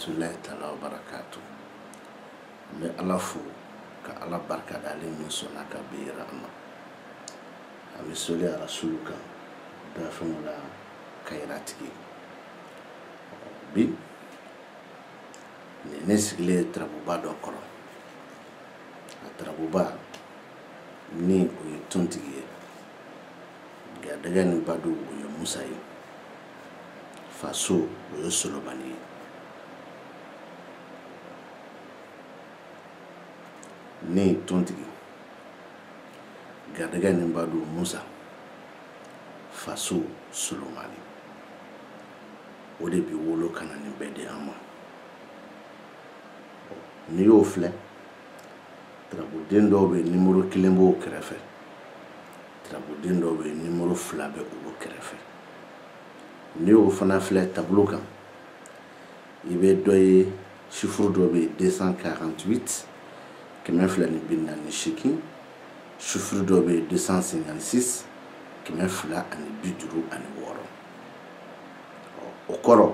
rahmatullahi ta'ala wa barakatuh. Me ala fu ka ala barka dale min sona ka be rahma. Ami soli ala rasuluka da famula kairatiki. Bi ne sigle trabuba do koro. Trabuba ni o tontige. Ga daga ni badu o Musa yi. Faso o Solomani. Ni tontigi Gadaga ni badu Musa Faso Solomani. O de bi wolo kana ni bede ama. Ni yo fle Trabuden do be numéro kilembo krefe. Trabuden do be numéro flabe o krefe. Ni yo fana fle tableau kan. Ibe doye chiffre do be 248 kemɛ fila ni bi naani seegin chiffre dɔ bɛ 256 kemɛ fila ani bi duuru ani wɔɔrɔ o kɔrɔ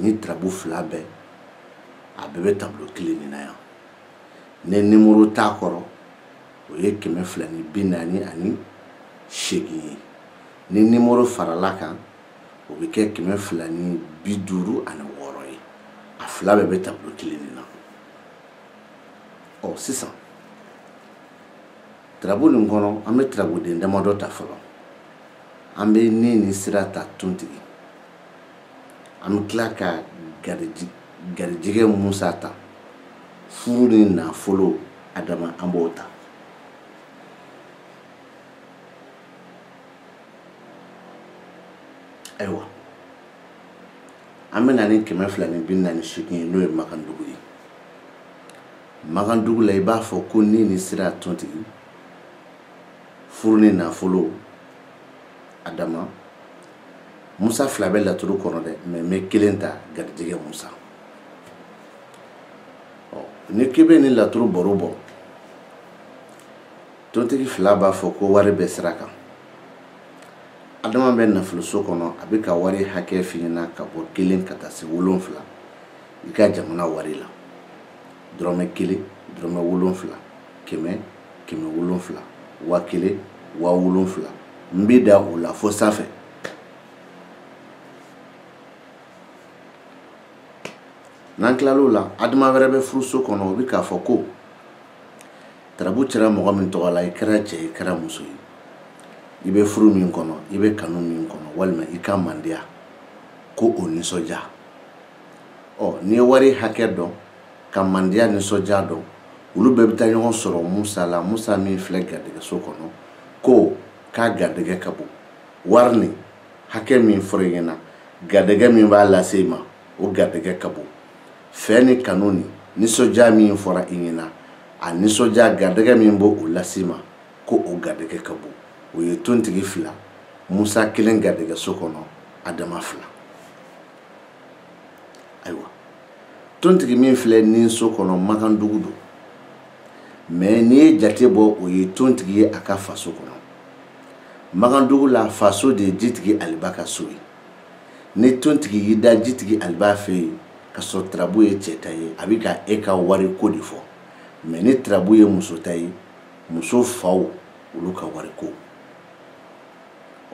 ni tarabu fila bɛɛ a bɛɛ bɛ tableau kelen nin na yan ne numéro t'a kɔrɔ o ye kemɛ fila ni bi naani ani seegin ye ni numéro farala kan o bɛ kɛ kemɛ fila ni bi duuru ani wɔɔrɔ ye a fila bɛɛ bɛ tableau kelen nin na. Oh, c'est ça. Trabo ni ngono ame trabo de ndamado ta folo. Ambe ni sira ta tontigi. Am klaka garjige Musa ta. Furu ni na folo Adama ambota. Ewa. Ame nani kemɛ fila ni bin nani shikin no e makandugu yi. Magandugu la iba fo ko ni sira tontigi furu ni nafolo Adama Musa fila bɛ laturu kɔnɔ dɛ mais kelen ta garijɛgɛ Musa ni kebe ni laturu baro bɔ tontigi fila b'a fɔ ko wari bɛ sira kan Adama bɛ nafoloso kɔnɔ a bɛ ka wari hakɛ f'i ɲɛna ka bɔ kelen ka taa se 7 i ka jamana wari la dɔrɔmɛ 1 dɔrɔmɛ 7 kɛmɛ 7 wa 1 wa 7 n bɛ da o la fo sanfɛ n'an tilal'o la Adama wɛrɛ bɛ furuso kɔnɔ o bɛ k'a fɔ ko tarabu cɛra mɔgɔ min tɔgɔ la i kɛra cɛ i kɛra muso ye i bɛ furu min kɔnɔ i bɛ kanu min kɔnɔ walima i ka mandiya ko o nisɔndiya n'i ye wari hakɛ dɔn ka mandiya nisɔndiya dɔn olu bɛɛ bɛ taa ɲɔgɔn sɔrɔ Musa la Musa min filɛ garijɛgɛso kɔnɔ ko k'a garijɛgɛ ka bon wari ni hakɛ min fɔra i ɲɛna garijɛgɛ min b'a lase i ma o garijɛgɛ ka bon fɛ ni kanu ni nisɔndiya min fɔra i ɲɛna a nisɔndiya garijɛgɛ min b'o o lase i ma ko o garijɛgɛ ka bon o ye tontigi fila Musa kelen garijɛgɛso kɔnɔ Adama fila ayiwa tontigi min filɛ ni so kɔnɔ magandugu don mais n'i ye jate bɔ o ye tontigi ye a ka faso kɔnɔ magandugu la faso de ye jitigi Aliba ka so ye ni tontigi y'i da jitigi Aliba fɛ yen ka sɔrɔ tarabu ye cɛ ta ye a bɛ ka e ka wari ko de fɔ mais ni tarabu ye muso ta ye muso faw olu ka wari ko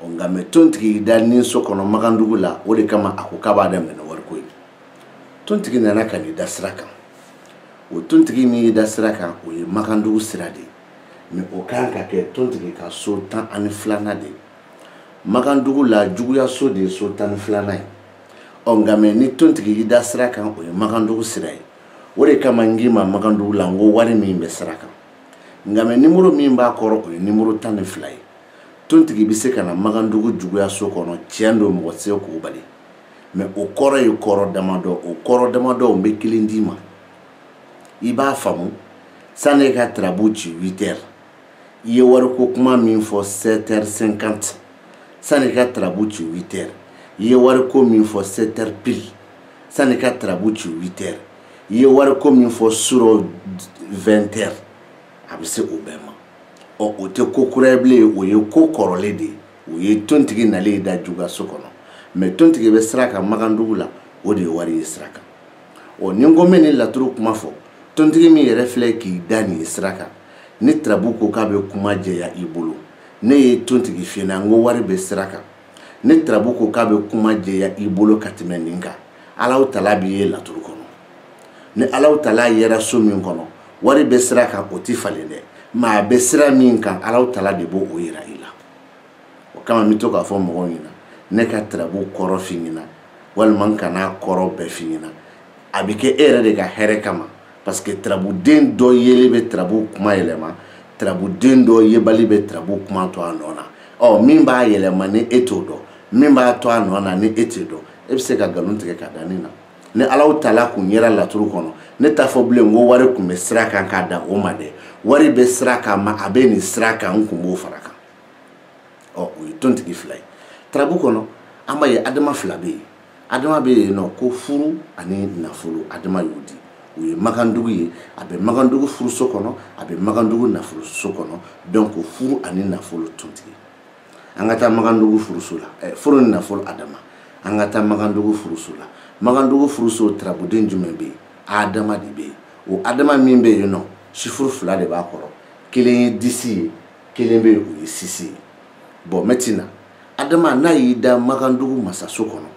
nka mais tontigi y'i da ni so kɔnɔ magandugu la o de kama a ko k'a b'a daminɛ ni wari ko ye tontigi nana ka n'i da sira kan o tontigi min y'i da sira kan o ye magandugu sira de mais o kan ka kɛ tontigi ka so 12nan de magandugu la juguyaso de ye so 12nan ye nka mais ni tontigi y'i da sira kan o ye magandugu sira ye o de kama n k'i ma magandugu la n ko wari min bɛ sira kan nka mais numéro min b'a kɔrɔ o ye numéro 12 ye tontigi bɛ se ka na magandugu juguyaso kɔnɔ tiɲɛ don mɔgɔ tɛ se k'o bali mais o kɔrɔ ye kɔrɔ damadɔ o kɔrɔ damadɔ n bɛ kelen d'i ma i b'a faamu sani i ka tarabu ci 8h i ye wariko kuma min fɔ 7h50 sani i ka tarabu ci 8h i ye wariko min fɔ 7h pile sani i ka tarabu ci 8h i ye wariko min fɔ sur 20h a bɛ se o bɛɛ ma o tɛ ko kura ye bilen o ye ko kɔrɔlen de ye o ye tontigi nalen da juguyaso kɔnɔ mais tontigi bɛ sira kan magandugu la o de ye wari ye sira kan o ni ko men ni laturu kuma fɔ tontigi min yɛrɛ filɛ k'i da nin sira kan ni tarabu ko k'a bɛ kuma jɛya i bolo ne ye tontigi f'i ɲɛna n ko wari bɛ sira kan ni tarabu ko k'a bɛ kuma jɛya i bolo ka tɛmɛ nin kan Alahu Taala b'i ye laturu kɔnɔ ni Alahu Taala yɛrɛ so min kɔnɔ wari bɛ sira kan o ti falen dɛ mais a bɛ sira min kan Alahu Taala de b'o yira i la o kama n bɛ to k'a fɔ mɔgɔw ɲɛna ne ka tarabu kɔrɔ f'i ɲɛna walima n kana kɔrɔ bɛɛ f'i ɲɛna a bɛ kɛ e yɛrɛ de ka hɛrɛ kama parce que tarabuden dɔ yeli bɛ tarabu kuma yɛlɛma tarabuden dɔ yebali bɛ tarabu kuma to a nɔ na min b'a yɛlɛma ni e t'o dɔn min b'a to a nɔ na ni e t'o dɔn e bɛ se ka nkalon tigɛ ka da nin na ni Alahu Taala kun yera laturu kɔnɔ ne t'a fɔ bilen ko wari kun bɛ sira kan k'a da o ma dɛ wari bɛ sira kan ma a bɛ nin sira kan n kun b'o fara kan o ye tontigi fila ye tarabu kɔnɔ an b'a ye adama fila bɛ yen adama bɛ yen nɔ ko furu ani nafolo adama y'o di o ye makandugu ye a bɛ makandugu furuso kɔnɔ a bɛ makandugu nafoloso kɔnɔ donc furu ani nafolo tontigi an ka taa makandugu furuso la furu ni nafolo adama an ka taa makandugu furuso la makandugu furuso tarabuden jumɛn bɛ yen adama de bɛ yen o adama min bɛ yen nɔ sifuru fila de b'a kɔrɔ kelen ye disi ye kelen bɛ yen o ye sisi ye bon maintenant adama n'a y'i da makandugu masaso kɔnɔ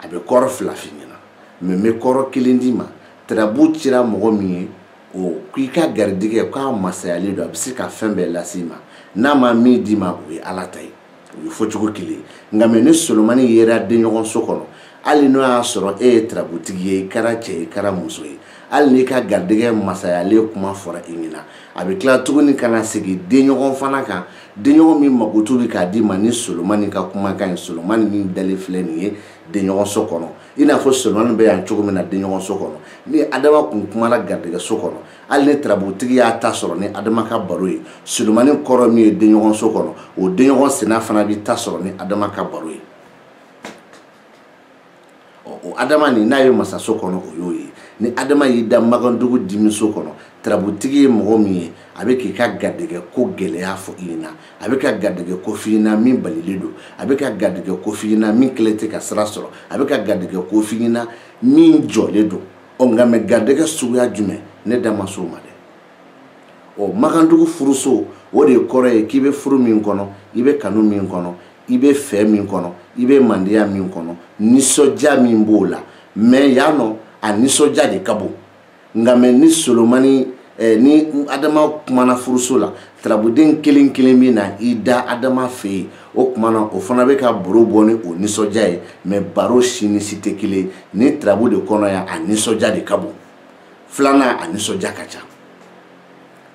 a bɛ kɔrɔ fila f'i ɲɛna mais n bɛ kɔrɔ kelen d'i ma tarabu cira mɔgɔ min ye o k'i ka garijɛgɛ k'a masayalen don a bɛ se ka fɛn bɛɛ lase i ma n'a ma min d'i ma o ye Ala ta ye o ye fɔcogo kelen ye nka mais ni Solomani yera denɲɔgɔn so kɔnɔ hali n'o y'a sɔrɔ e ye tarabutigi ye i kɛra cɛ ye i kɛra muso ye hali n'i ka garijɛgɛ masayalen kuma fɔra i ɲɛna a bɛ tila tuguni ka na segin denɲɔgɔn fana kan denɲɔgɔn min mago t'u k'a d'i ma ni Solomani ka kumakan ye Solomani min dalen filɛ nin ye denɲɔgɔn so kɔnɔ i n'a fɔ Solomani bɛ yan cogo min na denɲɔgɔn so kɔnɔ ni adama kun kumana garijɛgɛ so kɔnɔ hali ni tarabutigi y'a ta sɔrɔ ni adama ka baro ye Solomani kɔrɔ min ye denɲɔgɔn so kɔnɔ o denɲɔgɔn senna fana bɛ ta sɔrɔ ni adama ka baro ye o adama nin n'a ye masaso kɔnɔ o y'o ye ni adama y'i da makandugu dimiso kɔnɔ tarabutigi ye mɔgɔ min ye a bɛ k'i ka garijɛgɛ ko gɛlɛya fɔ i ɲɛna a bɛ ka garijɛgɛ ko f'i ɲɛna min balilen don a bɛ ka garijɛgɛ ko f'i ɲɛna min kɛlen tɛ ka sira sɔrɔ a bɛ ka garijɛgɛ ko f'i ɲɛna min jɔlen don nka mɛ garijɛgɛ suguya jumɛn ne da ma s'o ma dɛ makandugu furuso o de kɔrɔ ye k'i bɛ furu min kɔnɔ i bɛ kanu min kɔnɔ i bɛ fɛ min kɔnɔ i bɛ mandenya min kɔnɔ nisɔndiya min b'o la mais yan nɔ a nisɔndiya de ka bon nka mɛ ni Solomani ni adama kumana furuso la tarabuden kelen kelen bɛ na i da adama fɛ yen o kumana o fana bɛ ka baro bɔ ni o nisɔndiya ye mais baro si ni si tɛ kelen ni tarabu de kɔnɔ yan a nisɔndiya de ka bon filanan a nisɔndiya ka ca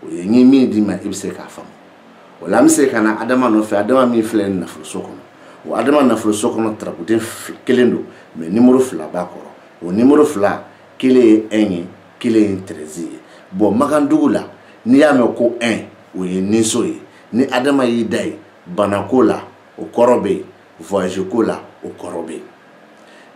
o ye n ye min d'i ma i bɛ se k'a faamu o la an bɛ se ka na adama nɔfɛ adama min filɛ nin nafoloso kɔnɔ o adama nafoloso kɔnɔ tarabuden kelen don mais numéro fila b'a kɔrɔ o numéro fila kelen ye 1 ye kelen ye 13 ye bon makandugu la n'i y'a mɛn ko 1 o ye niso ye ni adama y'i da ye banako la o kɔrɔ bɛ yen voyage ko la o kɔrɔ bɛ yen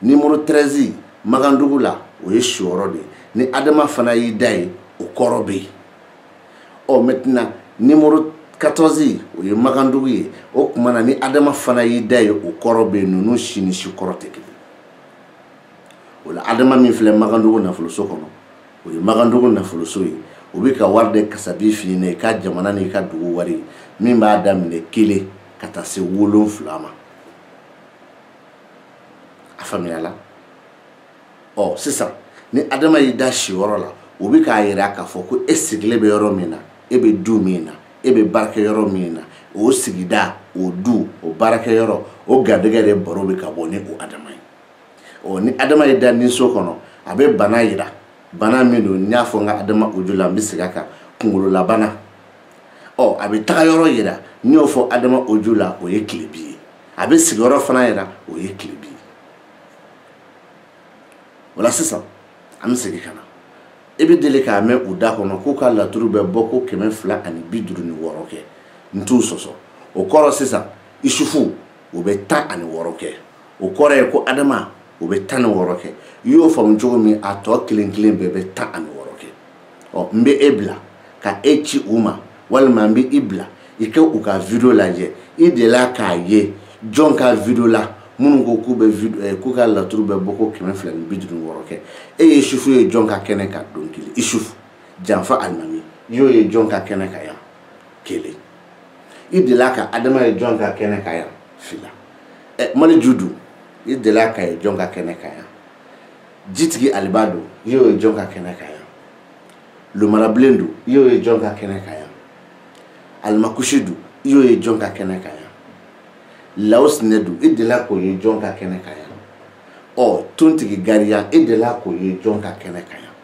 numéro 13 makandugu la o ye siyɔrɔ de ye ni adama fana y'i da ye o kɔrɔ bɛ yen maintenant numéro 14 o ye makandugu ye o tuma na ni adama fana y'i da ye o kɔrɔ bɛ yen ninnu si ni si kɔrɔ tɛ kelen o la adama min filɛ makandugu nafoloso kɔnɔ o ye makandugu nafoloso ye o bɛ ka wari de kasabi f'i ɲɛna i ka jamana n'i ka dugu wari min b'a daminɛ 1 ka taa se 7 ma a faamuyala sisan ni adama y'i da siyɔrɔ la o bɛ k'a yira k'a fɔ ko e sigilen bɛ yɔrɔ min na e bɛ du min na e bɛ baarakɛ yɔrɔ min na o sigida o du o baarakɛ yɔrɔ o garijɛgɛ de baro bɛ ka bɔ ni o adama ye ni adama y'i da niso kɔnɔ a bɛ bana yira bana min don n y'a fɔ n ka adama audio la n bɛ segin a kan kunkololabana a bɛ taga yɔrɔ yira n y'o fɔ adama audio la o ye tilebi ye a bɛ sigiyɔrɔ fana yira o ye tilebi ye o la sisan an bɛ segin ka na e bɛ deli k'a mɛn u da kɔnɔ k'u ka laturu bɛ bɔ ko 256 kɛ n t'u sɔsɔ o kɔrɔ sisan isufu o bɛ 16 kɛ o kɔrɔ ye ko adama o bɛ 16 kɛ i y'o faamu cogo min a tɔ kelen kelen bɛɛ bɛ 16 kɛ n bɛ e bila ka e ci u ma walima n bɛ i bila i ka u ka video lajɛ i delila k'a ye jɔn ka video la minnu ko k'u bɛ k'u ka laturu bɛ bɔ ko 250 kɛ e ye Isufu ye jɔn ka kɛnɛ ka dɔnkili Isufu Janfa Alimami y'o ye jɔn ka kɛnɛ ka yan kelen i delila ka Adama ye jɔn ka kɛnɛ ka yan fila Mali Judu i delila ka ye jɔn ka kɛnɛ ka yan Jitigi Alibado y'o ye jɔn ka kɛnɛ ka yan Lumara Blendu y'o ye jɔn ka kɛnɛ ka yan Alimakushidu y'o ye jɔn ka kɛnɛ ka yan Laos Nedu i delila k'o ye jɔn ka kɛnɛ ka yan Tontigi Gariya i delila k'o ye jɔn ka kɛnɛ ka yan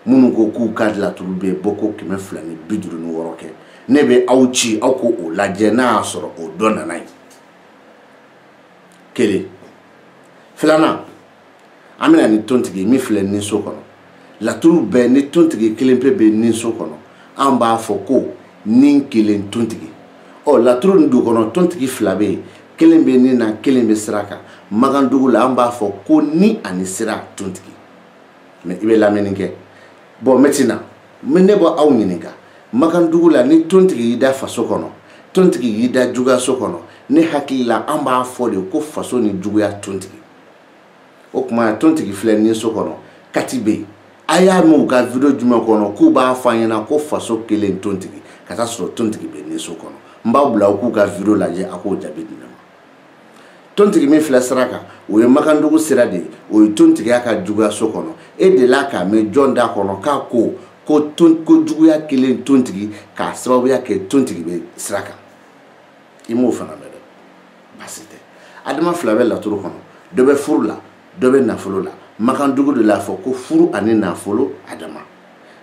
minnu ko k'u ka laturu bɛ bɔ ko 250 kɛ ne bɛ aw ci aw ko o lajɛ n'a y'a sɔrɔ o dɔ nana ye kelen filanan an bɛna ni tontigi min filɛ nin so kɔnɔ laturu bɛɛ ni tontigi kelen pe bɛ nin so kɔnɔ an b'a fɔ ko nin kelen tontigi laturu nin du kɔnɔ tontigi fila bɛ yen kelen bɛ nin na kelen bɛ sira kan Magandugu la an b'a fɔ ko ni ani sira tontigi mais i bɛ lamɛnni kɛ maintenant ne bɔ aw ɲininka Magandugu la ni tontigi y'i da faso kɔnɔ tontigi y'i da juguyaso kɔnɔ ne hakili la an b'a fɔ de ko faso ni juguya tontigi o kuma tontigi filɛ nin so kɔnɔ kati bɛ yen a y'a mɛn u ka video jumɛn kɔnɔ k'u b'a fɔ an ɲɛna ko faso kelen tontigi ka taa sɔrɔ tontigi bɛ nin so kɔnɔ n b'aw bila u k'u ka video lajɛ a k'o jaabi di ne ma tontigi min filɛ sira kan o ye Magandugu sira de ye o ye tontigiya ka juguyaso kɔnɔ e delila k'a mɛn jɔn da kɔnɔ k'a ko juguya kelen tontigi k'a sababuya kɛ tontigi bɛ sira kan i m'o fana mɛn dɛ baasi tɛ Adama fila bɛ laturu kɔnɔ dɔ bɛ furu la dɔ bɛ nafolo la Magandugu de l'a fɔ ko furu ani nafolo Adama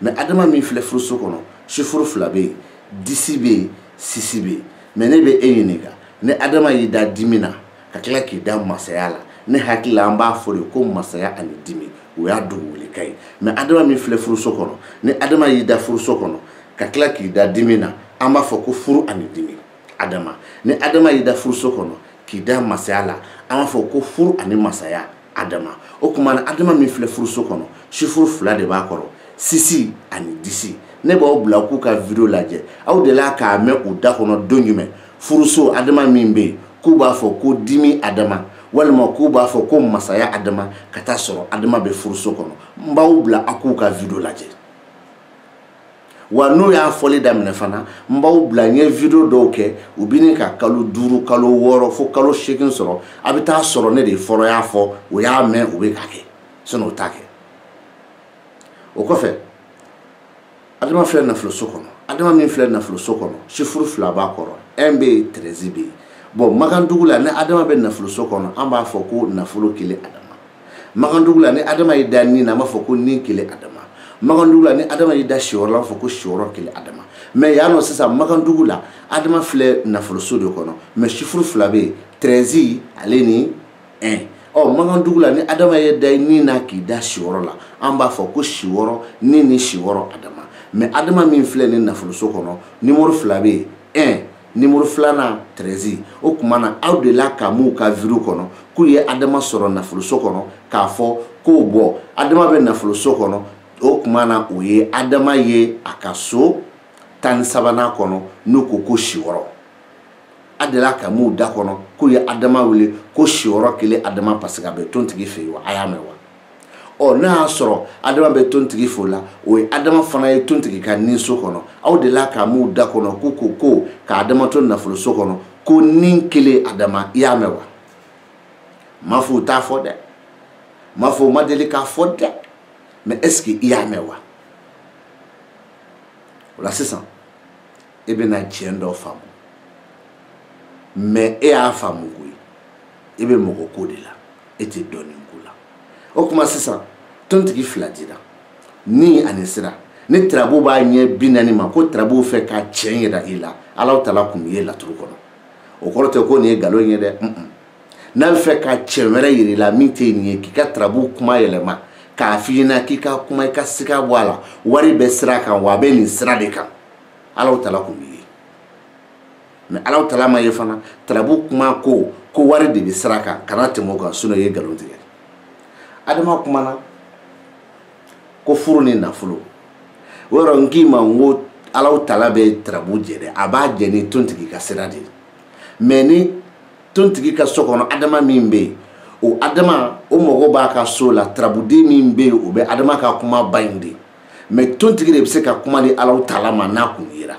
mais Adama min filɛ furuso kɔnɔ sifuru fila bɛ yen disi bɛ yen sisi bɛ yen mais ne bɛ e ɲininka ni Adama y'i da dimi na ka tila k'i da masaya la ne hakili la an b'a fɔ de ko masaya ani dimi o y'a dogo wele ka ye mais Adama min filɛ furuso kɔnɔ ni Adama y'i da furuso kɔnɔ ka tila k'i da dimi na an b'a fɔ ko furu ani dimi Adama ni Adama y'i da furuso kɔnɔ k'i da masaya la an b'a fɔ ko furu ani masaya Adama o kuma na Adama min filɛ furuso kɔnɔ sifuru fila de b'a kɔrɔ sisi ani disi ne b'aw bila k'u ka video lajɛ aw delila k'a mɛn u da kɔnɔ don jumɛn furuso Adama min bɛ yen k'u b'a fɔ ko dimi Adama walima k'u b'a fɔ ko masaya Adama ka taa sɔrɔ Adama bɛ furuso kɔnɔ n b'aw bila a k'u ka video lajɛ wa n'u y'a fɔli daminɛ fana n b'aw bila n ye video dɔw kɛ u bɛ nin ka kalo 5 kalo 6 fo kalo 8 sɔrɔ a bɛ taa sɔrɔ ne de fɔlɔ y'a fɔ o y'a mɛn u bɛ k'a kɛ sinon o t'a kɛ o kɔfɛ Adama filɛ nafoloso kɔnɔ Adama min filɛ nafoloso kɔnɔ sifuru fila b'a kɔrɔ un bɛ yen 13 bɛ yen bon Magandugu la ni Adama bɛ nafoloso kɔnɔ an b'a fɔ ko nafolo kelen Adama Magandugu la ni Adama y'i da nin na an b'a fɔ ko nin kelen Adama Magandugu la ni Adama y'i da siyɔrɔ la an b'a fɔ ko siyɔrɔ kelen Adama mais yan nɔ sisan Magandugu la Adama filɛ nafoloso de kɔnɔ mais sifuru fila bɛ yen 13 ale ni 1 Magandugu la ni Adama ye da nin na k'i da siyɔrɔ la an b'a fɔ ko siyɔrɔ nin ni siyɔrɔ Adama mais Adama min filɛ nin nafoloso kɔnɔ numéro fila bɛ yen 1 numéro filanan 13 o kuma na aw delila ka m'u ka video kɔnɔ k'u ye Adama sɔrɔ nafoloso kɔnɔ k'a fɔ k'o bɔ Adama bɛ nafoloso kɔnɔ o kuma na o ye Adama ye a ka so 13nan kɔnɔ n'u ko siyɔrɔ a delila ka m'u da kɔnɔ k'u ye Adama wele ko siyɔrɔ kelen Adama parce que a bɛ tontigi fɛ yen wa a y'a mɛn wa n'a y'a sɔrɔ Adama bɛ tontigi fo la o ye Adama fana ye tontigi ka nin so kɔnɔ aw delila ka m'u da kɔnɔ ko ka Adama to nafoloso kɔnɔ ko nin kelen Adama i y'a mɛn wa m'a fɔ u t'a fɔ dɛ m'a fɔ u ma deli k'a fɔ dɛ mais est-ce que i y'a mɛn wa o la sisan e bɛna tiɲɛ dɔ faamu mais e y'a faamu koyi e bɛ mɔgɔ ko de la e tɛ dɔɔnin ko la o kuma sisan tontigi fila dira ni ani sira ni tarabu b'a ɲɛ 40 ma ko tarabu fɛ ka tiɲɛ yira i la Alahu Taala kun ye laturu kɔnɔ o kɔrɔ tɛ ko nin ye nkalon ye dɛ n'a bɛ fɛ ka tiɲɛ wɛrɛ yira i la min tɛ nin ye k'i ka tarabu kuma yɛlɛma k'a f'i ɲɛna k'i ka kuma i ka siga bɔ a la wari bɛ sira kan wa a bɛ nin sira de kan Alahu Taala kun b'i ye mais Alahu Taala ma ye fana tarabu kuma ko wari de bɛ sira kan kana tɛmɛ o kan sinon i ye nkalon tigɛ Adama kumana ko furu ni nafolo o yɔrɔ n k'i ma n ko Alahu Taala bɛ tarabu jɛ dɛ a b'a jɛ ni tontigi ka sira de mais ni tontigi ka so kɔnɔ adama min bɛ yen o adama o mago b'a ka so la tarabuden min bɛ yen o bɛ adama ka kuma ba in de mais tontigi de bɛ se ka kuma di Alahu Taala ma n'a kun yera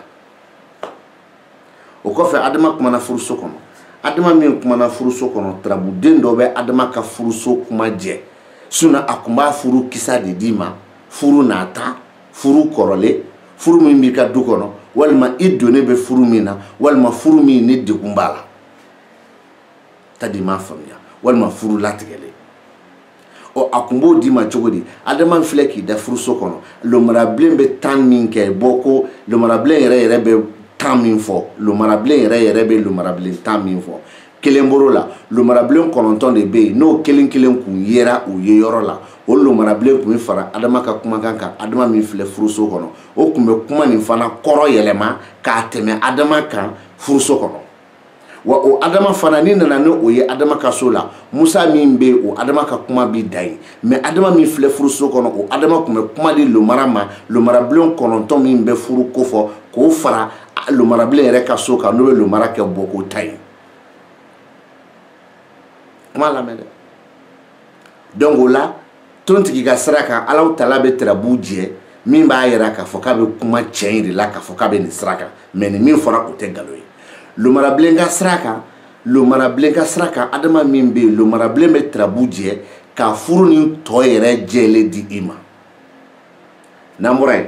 o kɔfɛ adama kumana furuso kɔnɔ adama min kumana furuso kɔnɔ tarabuden dɔ bɛ adama ka furuso kuma jɛ sinon a kun b'a furu kisa de d'i ma furu nata furu kɔrɔlen furu min b'i ka du kɔnɔ walima i donnen bɛ furu min na walima furu min ni degun b'a la tadi m'a faamuya walima furu latigɛlen o a kun b'o d'i ma cogo di adama filɛ k'i da furuso kɔnɔ lomarabilen bɛ temps min kɛ bɔ ko lomarabilen yɛrɛ bɛ temps min fɔ lomarabilen yɛrɛ bɛ lomarabilen temps min fɔ kelen boro la lomarabilen 9 de bɛ yen n'o kelen kun yera u ye yɔrɔ la o lomarabilen kun bɛ fara adama ka kumakan kan adama min filɛ furuso kɔnɔ o kun bɛ kuma nin fana kɔrɔ yɛlɛma k'a tɛmɛ adama kan furuso kɔnɔ wa o adama fana ni nana ni o ye adama ka so la Musa min bɛ o adama ka kuma bi da ye mais adama min filɛ furuso kɔnɔ o adama kun bɛ kuma di lomara ma lomarabilen 9 min bɛ furu ko fɔ k'o fara lomarabilen yɛrɛ ka so kan n'o bɛ lomara kɛ bɔ ko ta ye kuma lamɛn dɛ donc o la tontigi ka sira kan Alahu Taala bɛ tarabu jɛ min b'a yira k'a fɔ k'a bɛ kuma tiɲɛ de la k'a fɔ k'a bɛ nin sira kan mais ni min fɔra o tɛ nkalon ye lomarabilen ka sira kan adama min bɛ yen lomarabilen bɛ tarabu jɛ ka furu ni tɔ yɛrɛ jɛlen di i ma n'an bɔra yen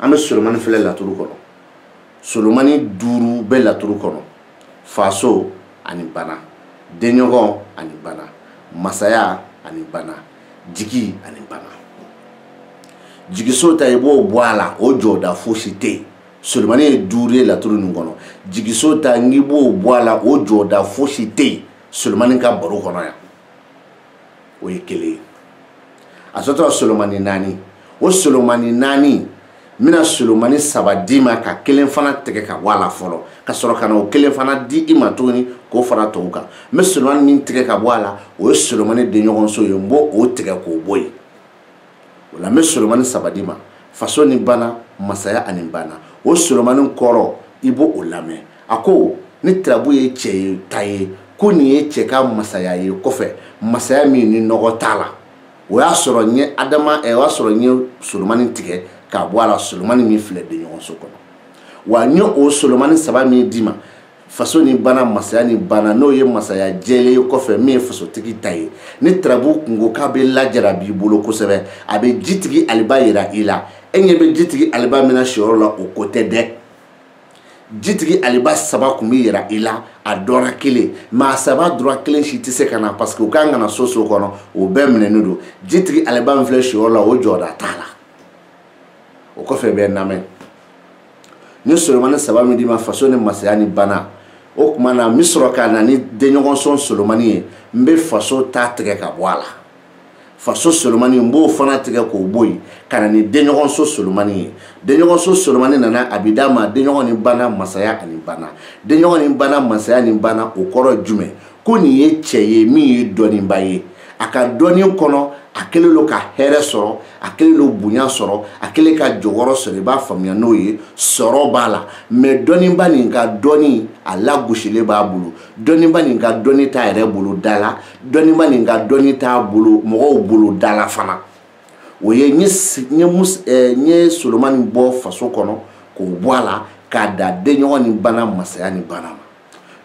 an bɛ Solomani filɛ laturu kɔnɔ Solomani 5 bɛ laturu kɔnɔ faso ani bana denɲɔgɔn ani bana masaya ani bana jigi ani bana jigiso ta i b'o bɔ a la o jɔda fosi tɛ yen Solomani ye 5 ye laturu nin kɔnɔ jigiso ta n'i b'o bɔ a la o jɔda fosi tɛ yen Solomani ka baro kɔnɔ yan o ye kelen ye a sɔrɔtɔ Solomani 4 o Solomani 4 mina Solomani 3 d'i ma ka kelen fana tigɛ ka bɔ a la fɔlɔ ka sɔrɔ ka na o kelen fana di i ma tuguni k'o fara tɔw kan mais Solomani min tigɛ ka bɔ a la o ye Solomani denɲɔgɔnso ye n b'o tigɛ k'o bɔ yen o la n bɛ Solomani 3 d'i ma faso ni bana masaya ani bana o Solomani kɔrɔ i b'o o lamɛn a ko ni tarabu ye cɛ ye ta ye ko nin ye cɛ ka masaya ye kɔfɛ masaya min ni nɔgɔ t'a la o y'a sɔrɔ n ye adama o y'a sɔrɔ n ye Solomani tigɛ k'a bɔ a la Solomani min filɛ denɲɔgɔnso kɔnɔ wa n ye o Solomani 3 min d'i ma faso ni bana masaya ni bana n'o ye masaya jɛlen ye kɔfɛ min ye fasotigi ta ye ni tarabu kungo k'a bɛ lajara b'i bolo kosɛbɛ a bɛ jitigi aliba yira i la e ɲɛ bɛ jitigi aliba min na siyɔrɔ la o ko tɛ dɛ jitigi aliba 3 kun bɛ yira i la a dɔra kelen mais a 3 dɔra kelen si tɛ se ka na parce que o kan ka na so kɔnɔ o bɛɛ minɛnen don jitigi aliba min filɛ siyɔrɔ la o jɔda t'a la o kɔfɛ bɛ lamɛn ni Solomani 3 min d'i ma faso ni masaya ni bana o kuma na n bɛ sɔrɔ ka na ni denɲɔgɔnso Solomani ye n bɛ faso ta tigɛ ka bɔ a la faso Solomani n b'o fana tigɛ k'o bɔ yen ka na ni denɲɔgɔnso Solomani ye denɲɔgɔnso Solomani nana a bɛ d'a ma denɲɔgɔn ni bana masaya ani bana denɲɔgɔn ni bana masaya ni bana o kɔrɔ jumɛn ko nin ye cɛ ye min ye dɔnniba ye a ka dɔnni kɔnɔ a kɛlen don ka hɛrɛ sɔrɔ a kɛlen don bonya sɔrɔ a kɛlen ka jɔyɔrɔ sɔrɔ i b'a faamuya n'o ye sɔrɔ b'a la mais dɔnniba nin ka dɔnni a lagosilen b'a bolo dɔnniba nin ka dɔnni t'a yɛrɛ bolo da la dɔnniba nin ka dɔnni t'a bolo mɔgɔw bolo da la fana o ye n ye Solomani bɔ faso kɔnɔ k'o bɔ a la k'a da denɲɔgɔn ni bana masaya ni bana ma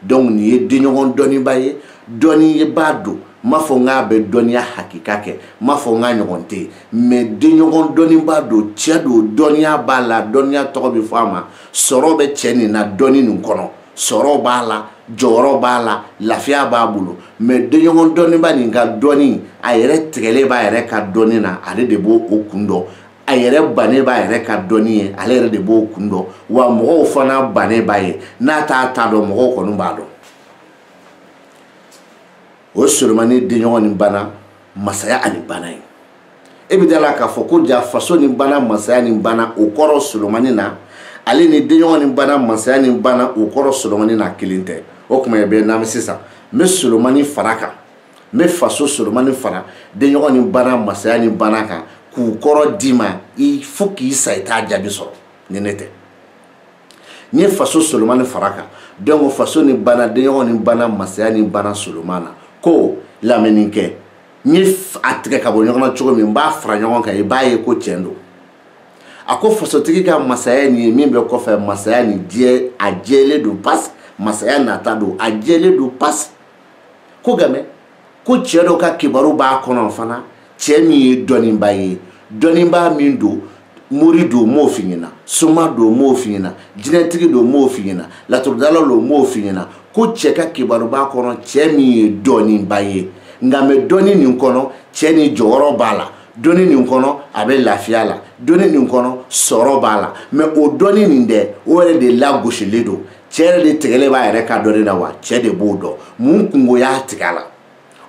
donc nin ye denɲɔgɔn dɔnniba ye dɔnni b'a don m'a fɔ n k'a bɛ dɔnniya hakika kɛ m'a fɔ n k'a ɲɔgɔn tɛ mais denɲɔgɔn dɔnniba don cɛ don dɔnniya b'a la dɔnniya tɔgɔ bɛ fɔ a ma sɔrɔ bɛ cɛ nin na dɔnni nin kɔnɔ sɔrɔ b'a la jɔyɔrɔ b'a la lafiya b'a bolo mais denɲɔgɔn dɔnniba nin ka dɔnni a yɛrɛ tigɛlen b'a yɛrɛ ka dɔnni na ale de b'o kun dɔn a yɛrɛ bannen b'a yɛrɛ ka dɔnni ye ale yɛrɛ de b'o kun dɔn wa mɔgɔw fana bannen b'a ye n'a t'a ta dɔn mɔgɔw kɔni b'a dɔn o Solomani denɲɔgɔn ni bana masaya ani bana ye e bɛ dala k'a fɔ ko ja faso ni bana masaya ni bana o kɔrɔ Solomani na ale ni denɲɔgɔn ni bana masaya ni bana o kɔrɔ Solomani na kelen tɛ o kuma ye bɛ n'an sisan n bɛ Solomani fara kan n bɛ faso Solomani fara denɲɔgɔn ni bana masaya ni bana kan k'u kɔrɔ d'i ma il faut k'i sa i t'a jaabi sɔrɔ ni ne tɛ n ye faso Solomani fara kan donc faso ni bana denɲɔgɔn ni bana masaya ni bana solomana ko lamɛnnikɛ n ye a tigɛ ka bɔ ɲɔgɔn na cogo min n b'a fara ɲɔgɔn kan i b'a ye ko tiɲɛ don a ko fasotigi ka masaya nin ye min bɛ kɔfɛ masaya nin diɲɛ a jɛlen don pasi masaya nata don a jɛlen don pasi ko gamɛ ko cɛ dɔ ka kibaru b'a kɔnɔ fana cɛ min ye dɔnnibaa ye dɔnnibaa min don mori don m'o f'i ɲɛna soma don m'o f'i ɲɛna jinɛtigi don m'o f'i ɲɛna laturudala don m'o f'i ɲɛna ko cɛ ka kibaru b'a kɔnɔ cɛ min ye dɔnnibaa ye nka mɛ dɔnni nin kɔnɔ cɛ ni jɔyɔrɔ b'a la dɔnni nin kɔnɔ a bɛ lafiya la dɔnni nin kɔnɔ sɔrɔ b'a la mɛ o dɔnni nin dɛ o yɛrɛ de lagosilen don cɛ yɛrɛ de tigɛlen b'a yɛrɛ ka dɔnni na wa cɛ de b'o dɔn mun kungo y'a tigɛ a la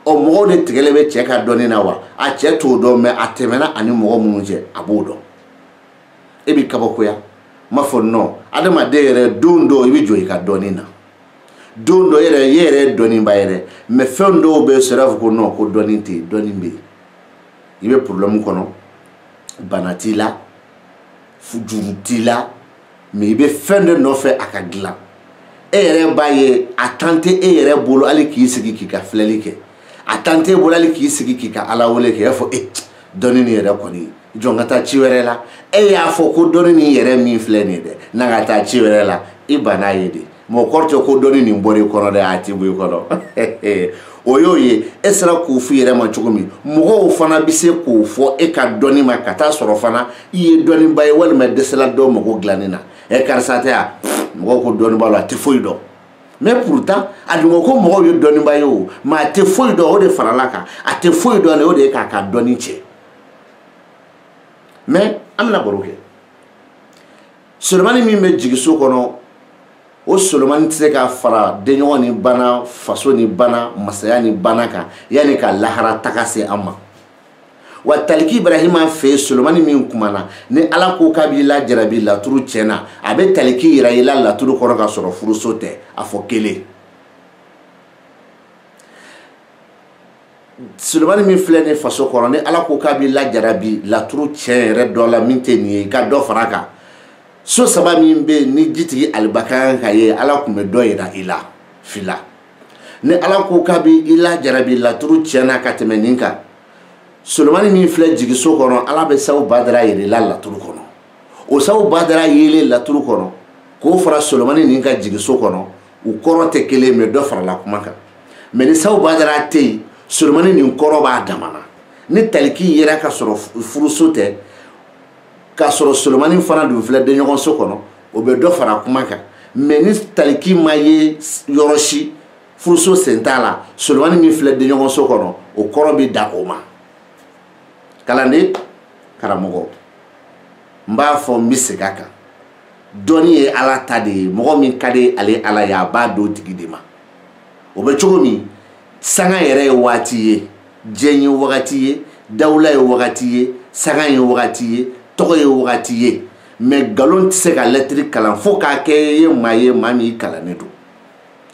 ɔ mɔgɔw de tigɛlen bɛ cɛ ka dɔnni na wa a cɛ t'o dɔn mɛ a tɛmɛna ani mɔgɔ minnu cɛ a b'o dɔn e b'i kabakoya n m'a fɔ non adamaden yɛrɛ don dɔ i bɛ jɔ i ka dɔnni na don dɔ yɛrɛ e yɛrɛ ye dɔnnibaa yɛrɛ mɛ fɛn dɔw bɛ sɔrɔ a fɔ ko non ko dɔnni tɛ yen dɔnni bɛ yen i bɛ problème kɔnɔ bana t'i la juru t'i la mɛ i bɛ fɛn dɔ nɔfɛ a ka dilan e yɛrɛ b'a ye a tan tɛ e yɛrɛ bolo hali k'i sigi k'i ka filɛli kɛ a tan t'e bolo hali k'i sigi k'i ka ala wele kɛ i b'a fɔ dɔnni nin yɛrɛ kɔni jɔn ka taa ci wɛrɛ la e y'a fɔ ko dɔnni nin yɛrɛ min filɛ nin ye dɛ n'a ka taa ci wɛrɛ la i banna ye de mɔgɔ kɔrɔ tɛ ko dɔnni nin bɔra i kɔnɔ dɛ a ti bɔ i kɔnɔ o y'o ye e sera k'o f'i yɛrɛ ma cogo min mɔgɔw fana bɛ se k'o fɔ e ka dɔnni ma ka taa sɔrɔ fana i ye dɔnnibaa ye walima dɛsɛla dɔw mago dilanni na karisa tɛ yan mɔgɔw ko dɔnnibaa la a tɛ foyi dɔn mais pourtant a dun ko mɔgɔw ye dɔnnibaa ye o mais a tɛ foyi dɔn o de farala kan a tɛ foyi dɔn o de ye k'a ka dɔnni tiɲɛ mais an bɛna baro kɛ solomani min bɛ jigin so kɔnɔ o solomani tɛ se ka fara denɲɔgɔn ni bana faso ni bana masaya ni bana kan yanni ka lahara taga se an ma wa taliki ibrahima fɛ solomani min kumana ni ala ko k'a b'i lajarabi laturu tiɲɛna a bɛ taliki yira i la laturu kɔrɔ ka sɔrɔ furuso tɛ a fɔ kelen solomani min filɛ ni faso kɔrɔ ni ala ko k'a b'i lajarabi laturu tiɲɛ yɛrɛ dɔ la min tɛ nin ye i ka dɔ fara a kan so saba min bɛ yen ni jitigi alibakan ka ye ala tun bɛ dɔ yira i la fila ni ala ko k'a b'i lajarabi laturu tiɲɛna ka tɛmɛ nin kan solomani min filɛ jigiso kɔnɔ ala bɛ sawu badara yirila laturu kɔnɔ o sawu badara yelen laturu kɔnɔ k'o fara solomani nin ka jigiso kɔnɔ u kɔrɔ tɛ kelen mɛ dɔ farala kuma kan mɛ ni sawu badara tɛ yen solomani nin kɔrɔ b'a damana ni taliki yera ka sɔrɔ furuso tɛ k'a sɔrɔ solomani fana dun filɛ denɲɔgɔn so kɔnɔ o bɛ dɔ fara kuma kan mɛ ni taliki ma ye yɔrɔ si furuso sen t'a la solomani min filɛ denɲɔgɔn so kɔnɔ o kɔrɔ bɛ da o ma kalanden karamɔgɔ n b'a fɔ n bɛ segin a kan dɔnni ye ala ta de ye mɔgɔ min ka di ale ala ye a b'a d'o tigi de ma o bɛ cogo min sanga yɛrɛ ye waati ye diɲɛ ye wagati ye dawula ye wagati ye sanga ye wagati ye tɔgɔ ye wagati ye mɛ nkalon tɛ se ka lɛtiri kalan fo k'a kɛ ye maa min i kalannen don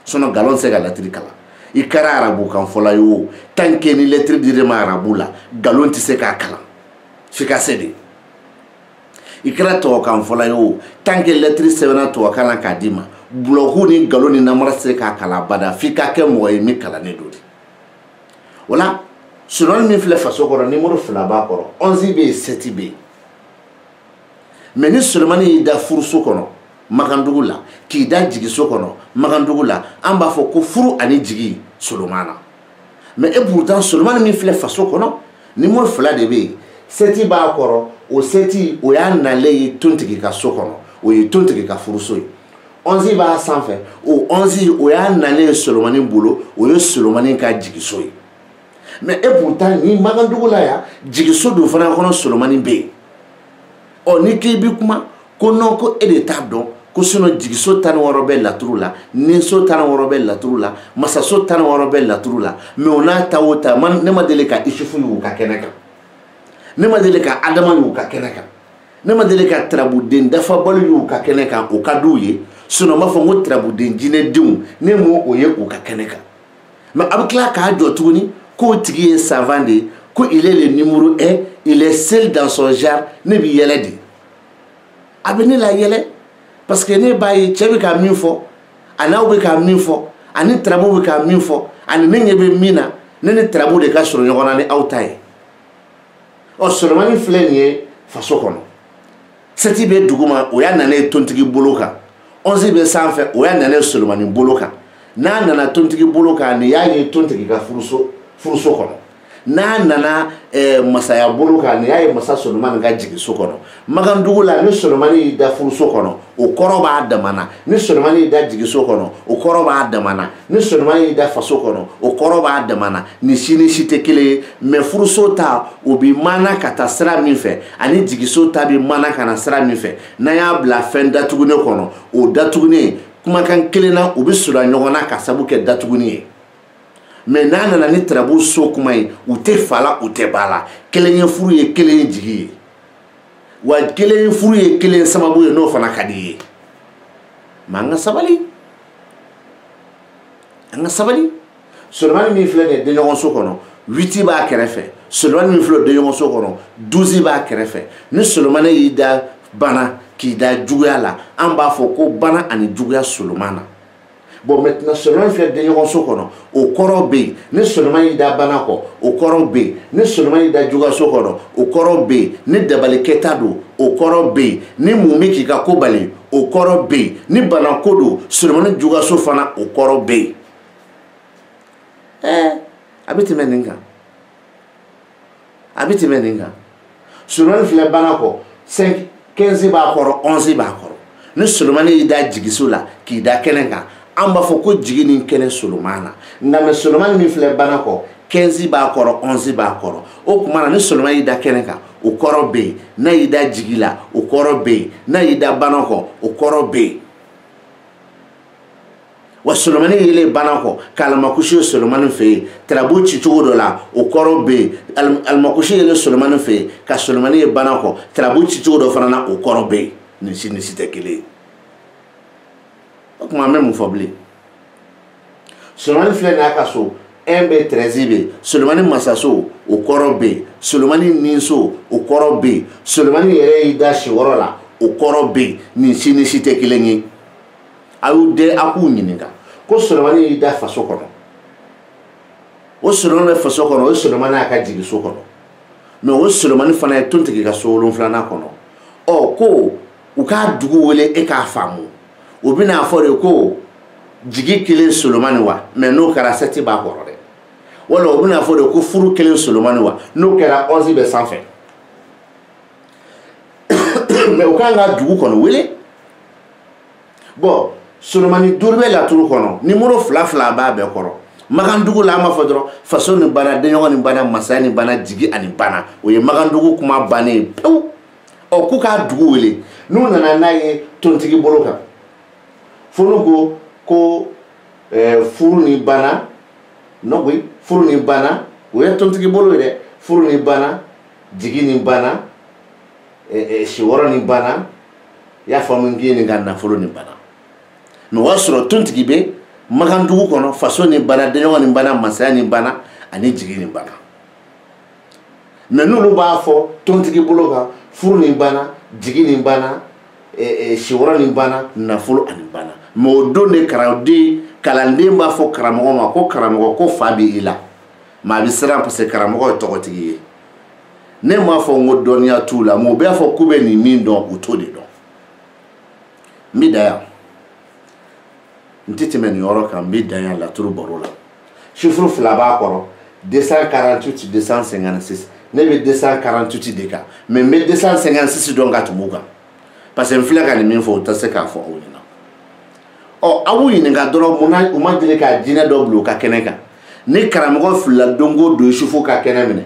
sinon nkalon tɛ se ka lɛtiri kalan i kɛra arabu kan fɔla ye o tant que ni lɛtiri dir'i ma arabu la nkalon tɛ se k'a kalan f'i ka se de i kɛra tubabukan fɔla ye o tant que lɛtiri sɛbɛnna tubabukan na k'a d'i ma bulɔku ni nkalon ni namara tɛ se k'a kalan abada f'i ka kɛ mɔgɔ ye min kalannen don de o la solomani min filɛ faso kɔrɔ nimoro 2 b'a kɔrɔ 11 bɛ yen 7 bɛ yen mɛ ni solomani y'i da furuso kɔnɔ makandugu la k'i da jigiso kɔnɔ makandugu la an b'a fɔ ko furu ani jigi solomana mɛ e pourtant solomani min filɛ faso kɔnɔ nimoro 2 de bɛ yen 7 b'a kɔrɔ o 7 o y'a nalen ye tontigi ka so kɔnɔ o ye tontigi ka furuso ye 11 b'a sanfɛ o 11 o y'a nalen ye solomani bolo o ye solomani ka jigiso ye mɛ e pourtant ni makandugu la yan jigiso dun fana kɔnɔ solomani bɛ yen ɔ ni k'i bi kuma ko non ko e de t'a dɔn ko sinon jigiso 16 bɛ laturu la ninso 16 bɛ laturu la masaso 16 bɛ laturu la mɛ o n'a ta o ta ne ma deli ka isufu y'u ka kɛnɛ kan ne ma deli ka adama y'u ka kɛnɛ kan ne ma deli ka tarabuden dafabali y'u ka kɛnɛ kan o ka d'u ye sinon n b'a fɔ n ko tarabuden jinɛdenw ne m'o o ye u ka kɛnɛ kan mɛ a bɛ tila k'a jɔ tuguni k'o tigi ye savant de ye ko il est le numéro 1 il est seul dans son genre ne bɛ yɛlɛ de a bɛ ne la yɛlɛ parce que ne b'a ye cɛ bɛ ka min fɔ ana be ka min fɔ ani tarabu be ka min fɔ ani ne ɲɛ be min na ne ni tarabu de ka sɔrɔ ɲɔgɔn na ni aw ta ye ɔ Solomani filɛ nin ye faso kɔnɔ 7 bɛ duguma o y'a nana ye tontigi bolo kan 11 bɛ sanfɛ o y'a nana ye Solomani bolo kan n'a nana tontigi bolo kan ni y'a ye tontigi ka furuso kɔnɔ n'a nana masaya bolo kan ni y'a ye masa Solomani ka jigiso kɔnɔ Magandugu la ni Solomani y'i da furuso kɔnɔ o kɔrɔ b'a damana ni Solomani y'i da jigiso kɔnɔ o kɔrɔ b'a damana ni Solomani y'i da faso kɔnɔ o kɔrɔ b'a damana ni si ni si tɛ kelen ye mais furuso ta o bi mana ka taa sira min fɛ ani jigiso ta bi mana ka na sira min fɛ n'a y'a bila fɛn datugunen kɔnɔ o datugunen kumakan kelen na u bi sura ɲɔgɔn na ka sabu kɛ datuguni ye mais n'a nana ni tarabu so kuma ye u tɛ fala u tɛ bala kelen ye furu ye kelen ye jigi ye wa kelen ye furu ye kelen sababu ye n'o fana ka di ye mais an ka sabali Solomani min filɛ nin ye denɲɔgɔnso kɔnɔ 8 b'a kɛrɛfɛ Solomani min filɛ denɲɔgɔnso kɔnɔ 12 b'a kɛrɛfɛ ni Solomani y'i da bana k'i da juguya la an b'a fɔ ko bana ani juguya Solomani na bon maintenant Solomani filɛ denɲɔgɔnso kɔnɔ o kɔrɔ bɛ yen ni Solomani y'i da bana kɔ o kɔrɔ bɛ yen ni Solomani y'i da juguyaso kɔnɔ o kɔrɔ bɛ yen ni dabalikɛta don o kɔrɔ bɛ yen ni mun bɛ k'i ka ko bali o kɔrɔ bɛ yen ni bana ko don Solomani juguyaso fana o kɔrɔ bɛ yen a bɛ tɛmɛ nin kan Solomani filɛ bana kɔ 15 b'a kɔrɔ 11 b'a kɔrɔ ni Solomani y'i da jigiso la k'i da kɛnɛ kan an b'a fɔ ko jigi ni kɛnɛ Solomani na nka mais Solomani min filɛ bana kɔ 15 b'a kɔrɔ 11 b'a kɔrɔ o tuma na ni Solomani y'i da kɛnɛ kan o kɔrɔ bɛ yen n'a y'i da jigi la o kɔrɔ bɛ yen n'a y'i da bana kɔ o kɔrɔ bɛ yen wa Solomani yɛlɛ bana kɔ ka alimakushi ye Solomani fɛ yen tarabu ci cogo dɔ la o kɔrɔ bɛ yen alimakushi yɛlɛ Solomani fɛ yen ka Solomani ye bana kɔ tarabu ci cogo dɔ fana na o kɔrɔ bɛ yen ni si tɛ kelen ye o tuma an bɛ mun fɔ bilen Solomani filɛ nin y'a ka so 1 bɛ 13 bɛ yen Solomani masaso o kɔrɔ bɛ yen Solomani ninso o kɔrɔ bɛ yen Solomani yɛrɛ y'i da si wɔɔrɔ la o kɔrɔ bɛ yen ni si tɛ kelen ye a y'u den a k'u ɲininka ko Solomani y'i da faso kɔnɔ o Solomani bɛ faso kɔnɔ o Solomani y'a ka jigiso kɔnɔ mais o Solomani fana ye tontigi ka so 7 kɔnɔ ɔ ko u k'a dugu wele e k'a faamu o bɛna fɔ de ko jigi kelen Solomani wa mais n'o kɛra 7 b'a kɔrɔ dɛ wala o bɛna fɔ de ko furu kelen Solomani wa n'o kɛra 11 bɛ sanfɛ mais u kan ka dugu kɔnɔ wele bon Solomani 5 bɛ laturu kɔnɔ numéro 2 b'a bɛɛ kɔrɔ Magandugu la an b'a fɔ dɔrɔn faso ni bana denɲɔgɔn ni bana masaya ni bana jigi ani bana o ye Magandugu kuma bannen ye pewu ɔ k'u k'a dugu wele n'u nana n'a ye tontigi bolo kan fo n'u ko furu ni bana nɔgɔyi furu ni bana o ye tontigi bolo ye dɛ furu ni bana jigi ni bana si wɔɔrɔ ni bana i y'a faamu k'i ni ka nafolo ni bana mais o y'a sɔrɔ tontigi bɛ Magandugu kɔnɔ faso ni bana denɲɔgɔn ni bana masaya ni bana ani jigi ni bana mais n'olu b'a fɔ tontigi bolo kan furu ni bana jigi ni bana si wɔɔrɔ ni bana nafolo ani bana mais o don de kalanden b'a fɔ karamɔgɔ ma ko karamɔgɔ ko fa bɛ i la mais a bɛ siran parce que karamɔgɔ ye tɔgɔtigi ye ne m'a fɔ n ko dɔnniya t'u la mais u b'a fɔ k'u bɛ nin min dɔn u t'o de dɔn n bɛ da yan n tɛ tɛmɛ nin yɔrɔ kan n bɛ da yan laturu baro la chiffre 2 b'a kɔrɔ 248 256 ne bɛ 248 de kan mais n bɛ 256 dɔn ka tɛmɛ o kan parce que n filɛ ka nin min fɔ o tɛ se k'a fɔ aw ɲɛna ɔ aw b'u ɲininka dɔrɔn munna u ma deli ka jinɛ dɔ bila u ka kɛnɛ kan ni karamɔgɔ filila don o don Yusufu ka kɛnɛ minɛ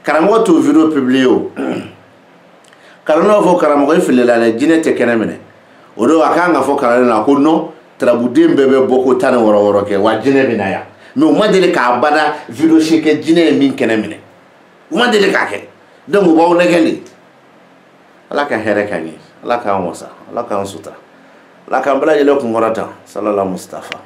karamɔgɔ t'o video publié o karamɔgɔ fɔ karamɔgɔ i filila dɛ jinɛ tɛ kɛnɛ minɛ o don a kan ka fɔ karamɔgɔ na ko non tarabuden bɛɛ bɛ bɔ ko 10 ni 6 kɛ wa jinɛ bɛ na yan mais u ma deli k'a bada video si kɛ jinɛ ye min kɛnɛ minɛ u ma deli k'a kɛ donc u b'aw nɛgɛ de ala ka hɛrɛ k'an ye ala k'an wasa ala k'an sutura ala k'an bɛɛ lajɛlen kunkɔrɔta salala Mustafa